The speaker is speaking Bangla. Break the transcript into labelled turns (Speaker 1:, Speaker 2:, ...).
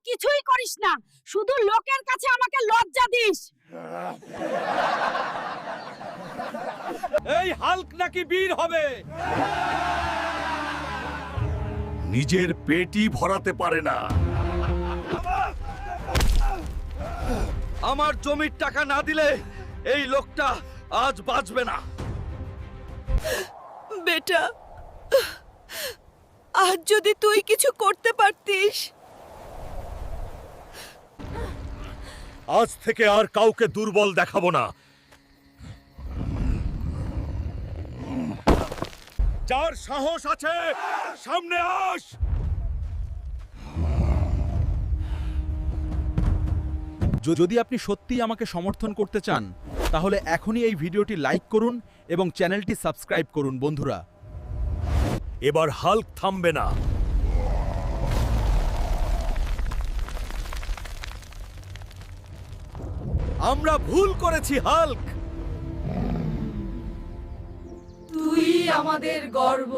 Speaker 1: কিছুই করিস না, শুধু লোকের কাছে আমাকে লজ্জা দিস।
Speaker 2: এই হাল্ক নাকি বীর হবে?
Speaker 3: নিজের পেটই ভরাতে পারে না।
Speaker 2: আমার জমির টাকা না দিলে এই লোকটা আজ বাঁচবে না।
Speaker 1: বেটা, আজ যদি তুই কিছু করতে পারতিস।
Speaker 3: আজ থেকে আর কাউকে দুর্বল দেখাবো না। যার সাহস আছে সামনে আস।
Speaker 4: যদি আপনি সত্যিই আমাকে সমর্থন করতে চান তাহলে এখনই এই ভিডিওটি লাইক করুন এবং চ্যানেলটি সাবস্ক্রাইব করুন বন্ধুরা।
Speaker 3: এবার হাল্ক থামবে না।
Speaker 2: আমরা ভুল করেছি হাল্ক।
Speaker 1: তুই আমাদের গর্ব।